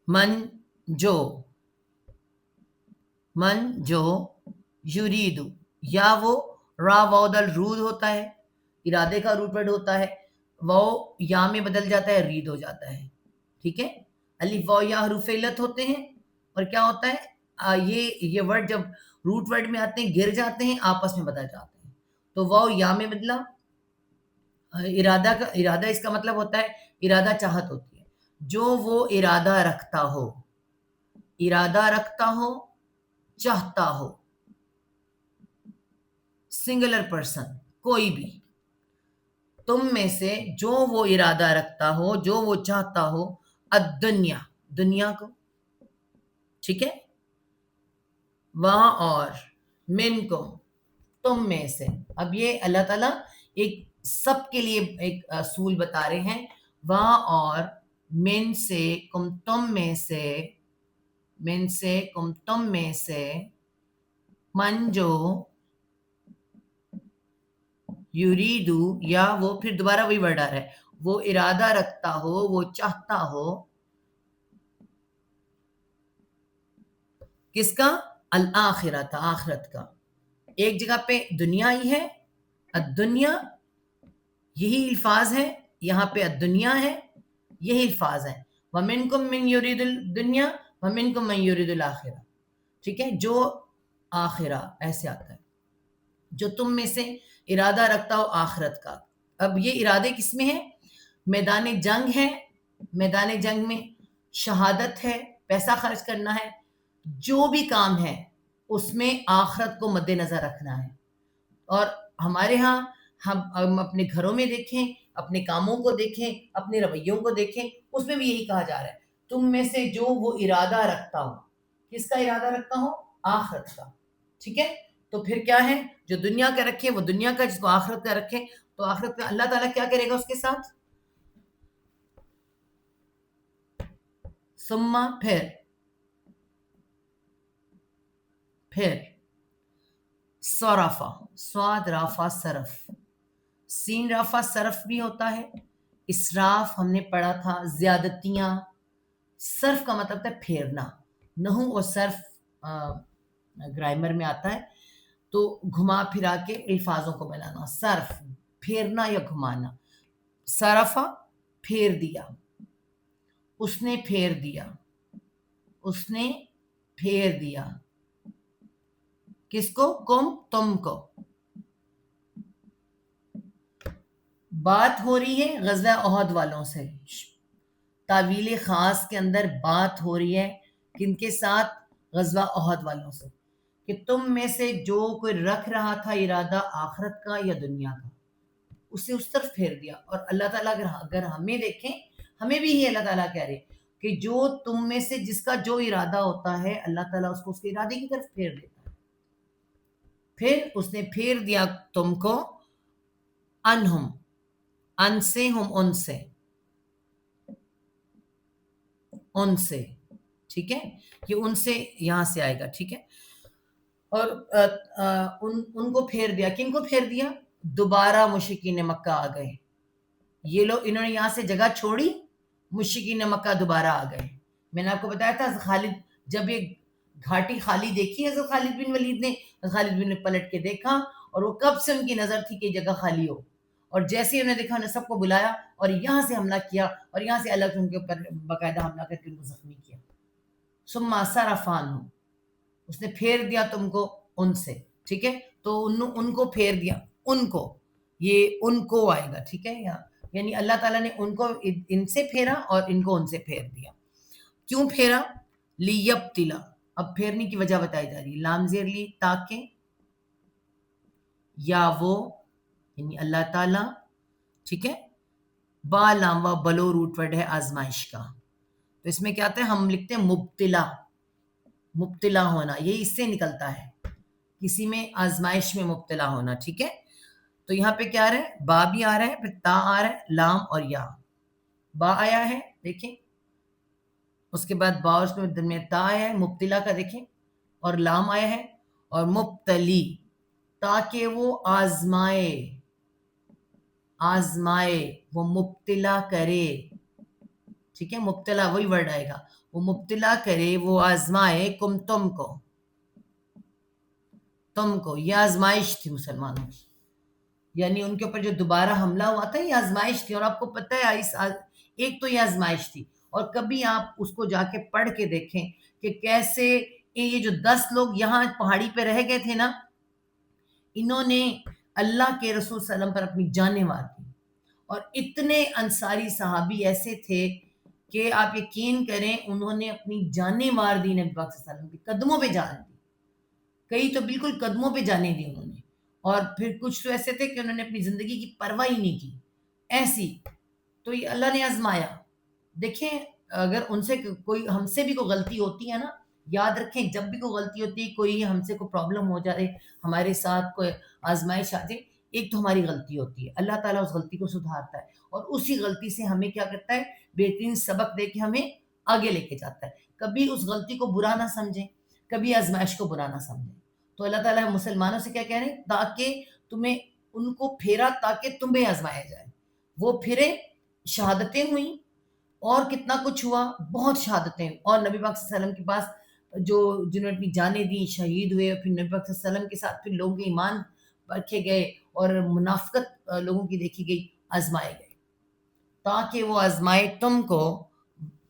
S1: من جو, من جو, یریدو یا وہ را واو دل رود ہوتا ہے, ارادے کا روٹ ورڈ ہوتا ہے, واو یا میں بدل جاتا ہے, رید ہو جاتا ہے. ٹھیک ہے. الف واو یا حروف علت ہوتے ہیں اور کیا ہوتا ہے یہ ورڈ جب روٹ ورڈ میں آتے ہیں گر جاتے ہیں, آپس میں بدل جاتے ہیں. تو واو یا میں بدلا, ارادہ اس کا مطلب ہوتا ہے ارادہ چاہت ہوتی ہے, جو وہ ارادہ رکھتا ہو, ارادہ رکھتا ہو, چاہتا ہو. سنگولر پرسن کوئی بھی, تم میں سے جو وہ ارادہ رکھتا ہو, جو وہ چاہتا ہو, الدنیا دنیا کو. ٹھیک ہے. وہاں اور منکم تم میں سے. اب یہ اللہ تعالیٰ ایک سب کے لیے ایک اصول بتا رہے ہیں, وہاں اور من سے کم تم میں سے, من سے کم تم میں سے, من جو یریدو یا وہ پھر دوبارہ وہی ورڈ آ رہا ہے, وہ ارادہ رکھتا ہو, وہ چاہتا ہو, کس کا؟ الآخرت آخرت کا. ایک جگہ پہ دنیا ہی ہے, الدنیا یہی الفاظ ہیں, یہاں پہ الدنیا ہے یہی الفاظ ہیں. وَمِنْكُمْ مِنْ يُرِيدُ الدُّنْيَا وَمِنْكُمْ مَنْ يُرِيدُ الْآخِرَةَ. ٹھیک ہے. جو آخرہ ایسے آتا ہے, جو تم میں سے ارادہ رکھتا ہو آخرت کا. اب یہ ارادے کس میں ہیں؟ میدان جنگ ہے, میدان جنگ میں شہادت ہے, پیسہ خرچ کرنا ہے, جو بھی کام ہے اس میں آخرت کو مد نظر رکھنا ہے. اور ہمارے ہاں ہم اپنے گھروں میں دیکھیں, اپنے کاموں کو دیکھیں, اپنے رویوں کو دیکھیں, اس میں بھی یہی کہا جا رہا ہے تم میں سے جو وہ ارادہ رکھتا ہو. کس کا ارادہ رکھتا ہو؟ آخرت کا. ٹھیک ہے. تو پھر کیا ہے, جو دنیا کا رکھے وہ دنیا کا, جس کو آخرت کا رکھے تو آخرت کا. اللہ تعالیٰ کیا کرے گا اس کے ساتھ؟ ثم پھر صرفا, سواد رافا صرف, سین رافا صرف بھی ہوتا ہے. اسراف ہم نے پڑھا تھا, زیادتیاں. صرف کا مطلب ہے پھیرنا. نحو اور صرف گرامر میں آتا ہے, تو گھما پھرا کے الفاظوں کو ملانا. صرف پھیرنا یا گھمانا. صرفا پھیر دیا, اس نے پھیر دیا, اس نے پھیر دیا. کس کو؟ کم تم کو. بات ہو رہی ہے غزوہ احد والوں سے, تعویل خاص کے اندر بات ہو رہی ہے کن کے ساتھ؟ غزوہ احد والوں سے, کہ تم میں سے جو کوئی رکھ رہا تھا ارادہ آخرت کا یا دنیا کا, اسے اس طرف پھیر دیا. اور اللہ تعالیٰ اگر ہمیں دیکھیں, ہمیں بھی ہی اللہ تعالیٰ کہہ رہے کہ جو تم میں سے جس کا جو ارادہ ہوتا ہے اللہ تعالیٰ اس کو اس کے ارادے کی طرف پھیر دیتا ہے. پھر اس نے پھیر دیا تم کو انہم, ان سے, ہم ان سے, ان سے. ٹھیک ہے. یہ ان سے یہاں سے آئے گا. ٹھیک ہے. اور ان کو پھیر دیا. کن کو پھیر دیا؟ دوبارہ مشرکین مکہ آ گئے. یہ لوگ, انہوں نے یہاں سے جگہ چھوڑی, مشرکین مکہ دوبارہ آ گئے. میں نے آپ کو بتایا تھا خالد جب یہ گھاٹی خالی دیکھی حضرت خالد بن ولید نے, خالد بن نے پلٹ کے دیکھا, اور وہ کب سے ان کی نظر تھی کہ جگہ خالی ہو, اور جیسے ہی انہوں نے دیکھا انہوں نے سب کو بلایا اور یہاں سے حملہ کیا, اور یہاں سے الگ ان کے اوپر باقاعدہ حملہ کر کے ان کو زخمی کیا. ثم صرف عنہم, اس نے پھیر دیا تم کو ان سے. ٹھیک ہے. تو ان کو پھیر دیا, ان کو, یہ ان کو آئے گا. ٹھیک ہے. یعنی اللہ تعالیٰ نے ان کو ان سے پھیرا اور ان کو ان سے پھیر دیا. کیوں پھیرا؟ لیبتلا, اب پھیرنے کی وجہ بتائی جا رہی ہے. لام زیر لی, تاکہ, یا وہ یعنی اللہ تعالیٰ. ٹھیک ہے. با لام و بلو روٹ ورڈ ہے آزمائش کا, تو اس میں کیا آتا ہے؟ ہم لکھتے ہیں مبتلا, مبتلا ہونا, یہ اس سے نکلتا ہے, کسی میں آزمائش میں مبتلا ہونا. ٹھیک ہے. تو تو یہاں پہ کیا آ رہا ہے؟ با بھی آ رہا ہے، پھر تا آ رہا ہے، لام اور یا. با آیا ہے دیکھیں، اس کے بعد با اس میں تا آیا ہے مبتلا کا دیکھیں، اور لام آیا ہے، اور مبتلی تاکہ وہ آزمائے، آزمائے وہ مبتلا کرے. ٹھیک ہے، مبتلا وہی ورڈ آئے گا، وہ مبتلا کرے، وہ آزمائے کم تم کو، تم کو. یہ آزمائش تھی مسلمانوں کی، یعنی ان کے اوپر جو دوبارہ حملہ ہوا تھا یہ آزمائش تھی. اور آپ کو پتہ ہے ایک تو یہ آزمائش تھی، اور کبھی آپ اس کو جا کے پڑھ کے دیکھیں کہ کیسے یہ جو 10 لوگ یہاں پہاڑی پہ رہ گئے تھے نا، انہوں نے اللہ کے رسول صلی اللہ علیہ وسلم پر اپنی جانیں مار دی. اور اتنے انصاری صحابی ایسے تھے کہ آپ یقین کریں انہوں نے اپنی جانیں مار دی نبی پاک صلی اللہ علیہ وسلم کے قدموں پہ جان دی. کئی تو بالکل قدموں پہ جانے دی انہوں نے، اور پھر کچھ تو ایسے تھے کہ انہوں نے اپنی زندگی کی پرواہ ہی نہیں کی ایسی. تو یہ اللہ نے آزمایا. دیکھیں اگر ان سے کوئی، ہم سے بھی کوئی غلطی ہوتی ہے نا، یاد رکھیں جب بھی کوئی غلطی ہوتی ہے، کوئی ہم سے کوئی پرابلم ہو جائے، ہمارے ساتھ کوئی آزمائش آ جائے، ایک تو ہماری غلطی ہوتی ہے، اللہ تعالیٰ اس غلطی کو سدھارتا ہے، اور اسی غلطی سے ہمیں کیا کرتا ہے؟ بہترین سبق دے کے ہمیں آگے لے کے جاتا ہے. کبھی اس غلطی کو برا نہ سمجھیں، کبھی آزمائش کو برا نہ سمجھیں. تو اللہ تعالیٰ مسلمانوں سے کیا کہہ رہے ہیں؟ تاکہ تمہیں ان کو پھیرا، تاکہ تمہیں آزمایا جائے. وہ پھرے، شہادتیں ہوئیں، اور کتنا کچھ ہوا، بہت شہادتیں. اور نبی پاک صلی اللہ علیہ وسلم کے پاس جنہوں نے اپنی جانیں دی، شہید ہوئے، پھر نبی پاک صلی اللہ علیہ وسلم کے ساتھ پھر لوگوں کے ایمان رکھے گئے، اور منافقت لوگوں کی دیکھی گئی، آزمائے گئے تاکہ وہ آزمائے تم کو.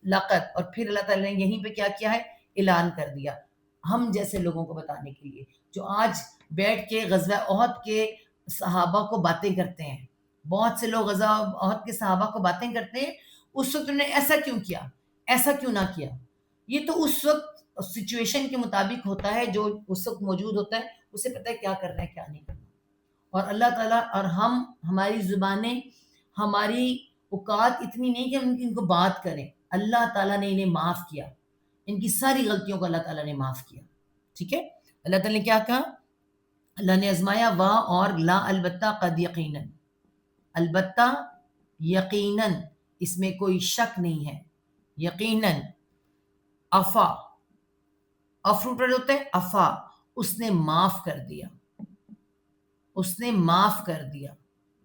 S1: لقت، اور پھر اللہ تعالیٰ نے یہیں پہ کیا کیا ہے؟ اعلان کر دیا ہم جیسے لوگوں کو بتانے کے لیے جو آج بیٹھ کے غزوہ احد کے صحابہ کو باتیں کرتے ہیں. بہت سے لوگ غزوہ احد کے صحابہ کو باتیں کرتے ہیں، اس وقت انہوں نے ایسا کیوں کیا، ایسا کیوں نہ کیا. یہ تو اس وقت سچویشن کے مطابق ہوتا ہے، جو اس وقت موجود ہوتا ہے اسے پتہ ہے کیا کرنا ہے کیا نہیں کرنا. اور اللہ تعالیٰ اور ہماری زبانیں، ہماری اوقات اتنی نہیں کہ ہم ان کو بات کریں. اللہ تعالیٰ نے انہیں معاف کیا، ان کی ساری غلطیوں کو اللہ تعالیٰ نے معاف کیا. ٹھیک ہے، اللہ تعالیٰ نے کیا کہا؟ اللہ نے آزمایا وا اور لا، البتہ قد یقیناً، البتہ یقیناً، اس میں کوئی شک نہیں ہے، یقیناً. افا، افروٹڈ ہوتا ہے افا، اس نے معاف کر دیا، اس نے معاف کر دیا،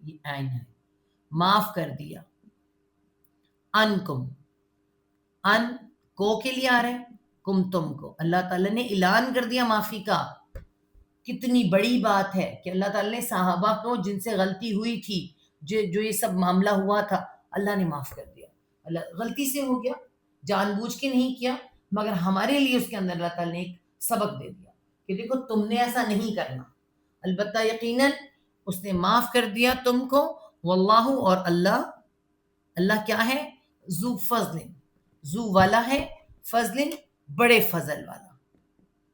S1: یہ عین ہے، معاف کر دیا. انکم، ان کو کے لیے آ رہے ہیں، کم تم کو. اللہ تعالیٰ نے اعلان کر دیا معافی کا. کتنی بڑی بات ہے کہ اللہ تعالیٰ نے صحابہ کو جن سے غلطی ہوئی تھی، جو یہ سب معاملہ ہوا تھا، اللہ نے معاف کر دیا. اللہ غلطی سے ہو گیا، جان بوجھ کے نہیں کیا، مگر ہمارے لیے اس کے اندر اللہ تعالیٰ نے ایک سبق دے دیا کہ دیکھو تم نے ایسا نہیں کرنا. البتہ یقیناً اس نے معاف کر دیا تم کو. واللہ، اور اللہ، اللہ کیا ہے؟ ذو فضل، ذو والا ہے، فضل بڑے فضل والا،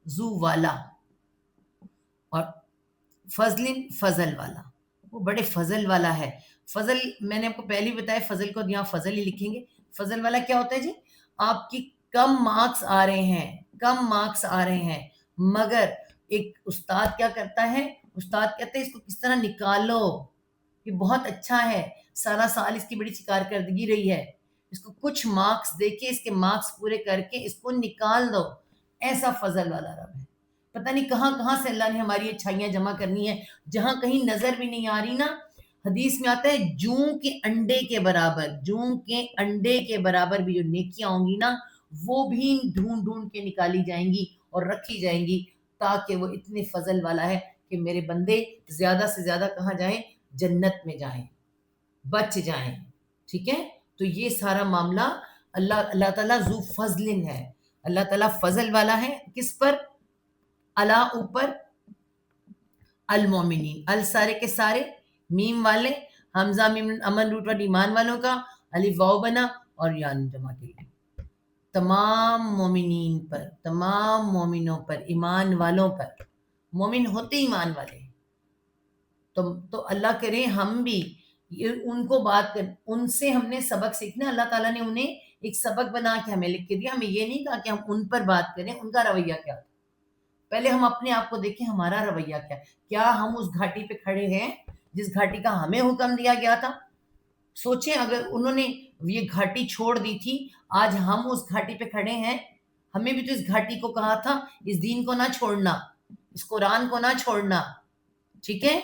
S1: ذو والا، اور فضل فضل والا، وہ بڑے فضل والا ہے. فضل میں نے آپ کو پہلے ہی بتایا، فضل کو یہاں فضل ہی لکھیں گے. فضل والا کیا ہوتا ہے جی؟ آپ کی کم مارکس آ رہے ہیں، کم مارکس آ رہے ہیں، مگر ایک استاد کیا کرتا ہے؟ استاد کہتے ہیں اس کو کس طرح نکالو، یہ بہت اچھا ہے، سارا سال اس کی بڑی کارکردگی رہی ہے، اس کو کچھ مارکس دے کے، اس کے مارکس پورے کر کے اس کو نکال دو. ایسا فضل والا رب ہے. پتہ نہیں کہاں کہاں سے اللہ نے ہماری اچھائیاں جمع کرنی ہے، جہاں کہیں نظر بھی نہیں آ رہی نا. حدیث میں آتا ہے جوں کے انڈے کے برابر، جوں کے انڈے کے برابر بھی جو نیکیاں ہوں گی نا، وہ بھی ڈھونڈ ڈھونڈ کے نکالی جائیں گی اور رکھی جائیں گی، تاکہ وہ اتنے فضل والا ہے کہ میرے بندے زیادہ سے زیادہ کہاں جائیں؟ جنت میں جائیں، بچ جائیں. ٹھیک ہے، تو یہ سارا معاملہ اللہ تعالیٰ ذو فضل ہے. اللہ تعالیٰ فضل والا ہے کس پر؟ اللہ اوپر، المومنین، ال سارے کے سارے، میم والے، حمزہ میم امن روٹ والی ایمان والوں کا، الف واو بنا اور یان جمع کے لیے. تمام مومنین پر، تمام مومنوں پر، ایمان والوں پر. مومن ہوتے ایمان والے. تو اللہ کرے ہم بھی ان کو بات کر، ان سے ہم نے سبق سیکھنا. اللہ تعالیٰ نے انہیں ایک سبق بنا کے ہمیں لکھ کے دیا. ہمیں یہ نہیں کہا کہ ہم ان پر بات کریں، ان کا رویہ کیا تھا. پہلے ہم اپنے آپ کو دیکھیں، ہمارا رویہ کیا ہے. کیا ہم اس گھاٹی پہ کھڑے ہیں جس گھاٹی کا ہمیں حکم دیا گیا تھا. سوچیں اگر انہوں نے یہ گھاٹی چھوڑ دی تھی، آج ہم اس گھاٹی پہ کھڑے ہیں. ہمیں بھی تو اس گھاٹی کو کہا تھا اس دین کو نہ چھوڑنا، اس قرآن کو نہ چھوڑنا، ٹھیک ہے،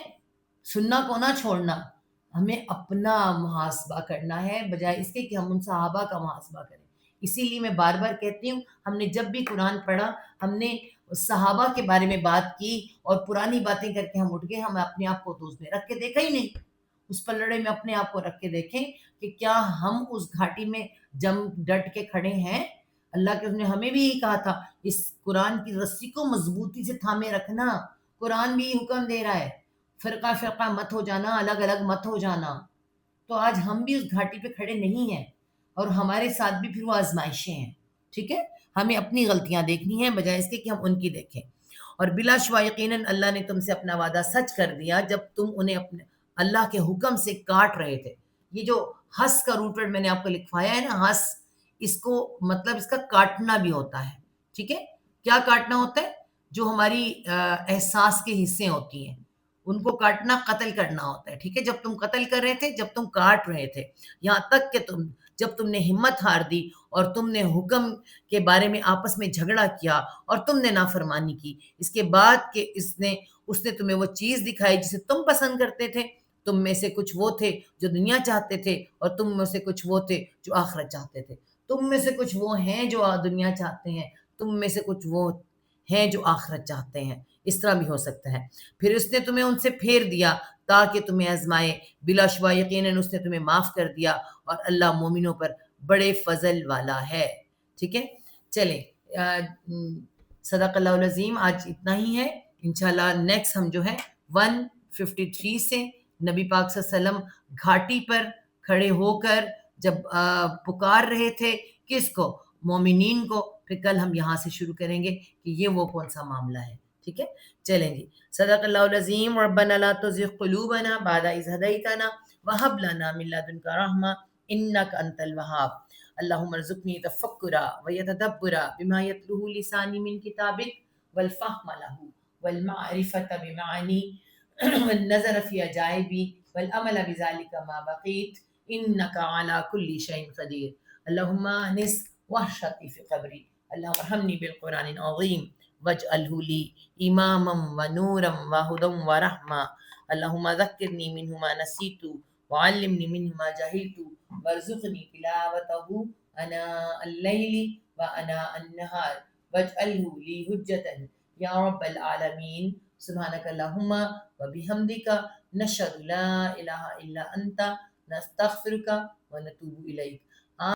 S1: سننا کو نہ چھوڑنا. ہمیں اپنا محاسبہ کرنا ہے بجائے اس کے کہ ہم ان صحابہ کا محاسبہ کریں. اسی لیے میں بار بار کہتی ہوں، ہم نے جب بھی قرآن پڑھا ہم نے صحابہ کے بارے میں بات کی اور پرانی باتیں کر کے ہم اٹھ گئے. ہم اپنے آپ کو تو اس میں رکھ کے دیکھا ہی نہیں. اس پلڑے میں اپنے آپ کو رکھ کے دیکھیں کہ کیا ہم اس گھاٹی میں جم ڈٹ کے کھڑے ہیں. اللہ کے اس نے ہمیں بھی یہی کہا تھا، اس قرآن کی رسی کو مضبوطی سے تھامے رکھنا. قرآن بھی حکم دے رہا ہے، فرقہ فرقہ مت ہو جانا، الگ الگ مت ہو جانا. تو آج ہم بھی اس گھاٹی پہ کھڑے نہیں ہیں اور ہمارے ساتھ بھی پھر وہ آزمائشیں ہیں. ٹھیک ہے، ہمیں اپنی غلطیاں دیکھنی ہیں بجائے اس کے کہ ہم ان کی دیکھیں. اور بلا شبہ یقیناً اللہ نے تم سے اپنا وعدہ سچ کر دیا جب تم انہیں اپنے اللہ کے حکم سے کاٹ رہے تھے. یہ جو ہس کا روٹ ورڈ میں نے آپ کو لکھوایا ہے نا، ہس، اس کو مطلب اس کا کاٹنا بھی ہوتا ہے. ٹھیک ہے، کیا کاٹنا ہوتا ہے؟ جو ہماری احساس کے حصے ہوتی ہیں ان کو کاٹنا قتل کرنا ہوتا ہے. ٹھیک ہے، جب تم قتل کر رہے تھے، جب تم کاٹ رہے تھے، یہاں تک کہ جب تم نے ہمت ہار دی اور تم نے حکم کے بارے میں آپس میں جھگڑا کیا اور تم نے نافرمانی کی، اس کے بعد کہ اس نے تمہیں وہ چیز دکھائی جسے تم پسند کرتے تھے. تم میں سے کچھ وہ تھے جو دنیا چاہتے تھے اور تم میں سے کچھ وہ تھے جو آخرت چاہتے تھے. تم میں سے کچھ وہ ہیں جو دنیا چاہتے ہیں، تم میں سے کچھ وہ ہیں جو آخرت چاہتے ہیں. اس طرح بھی ہو سکتا ہے. پھر اس نے تمہیں ان سے پھیر دیا تاکہ تمہیں آزمائے. بلا شبہ یقیناً اس نے تمہیں معاف کر دیا اور اللہ مومنوں پر بڑے فضل والا ہے. ٹھیک ہے، چلیں، صدق اللہ العظیم. آج اتنا ہی ہے. انشاءاللہ نیکسٹ ہم جو ہے 153 سے نبی پاک صلی اللہ علیہ وسلم گھاٹی پر کھڑے ہو کر جب پکار رہے تھے کس کو؟ مومنین کو. پھر کل ہم یہاں سے شروع کریں گے کہ یہ وہ کون سا معاملہ ہے. ٹھیک ہے، چلیں جی. صدق اللہ العظیم. ربنا لا تزغ قلوبنا بعد إذ هديتنا وهب لنا من لدنك رحمة إنك أنت الوهاب. اللهم ارزقني تفكرا ويتدبرا بما يتلوه لساني من كتابك والفهم له والمعرفة بمعاني والنظر في عجائبي والعمل بذلك ما بقيت إنك على كل شيء قدير. اللهم أنس وحشتي في قبري. اللهم ارحمني بالقرآن العظيم واجعله لي إماما ونورا وهدى ورحمة. اللهم ذكرني منه ما نسيت وعلمني منه ما جهلت وارزقني تلاوته آناء الليل وآناء النهار واجعله لي حجة يا رب العالمين. سبحانك اللهم وبحمدك نشهد لا إله إلا أنت نستغفرك ونتوب إليك.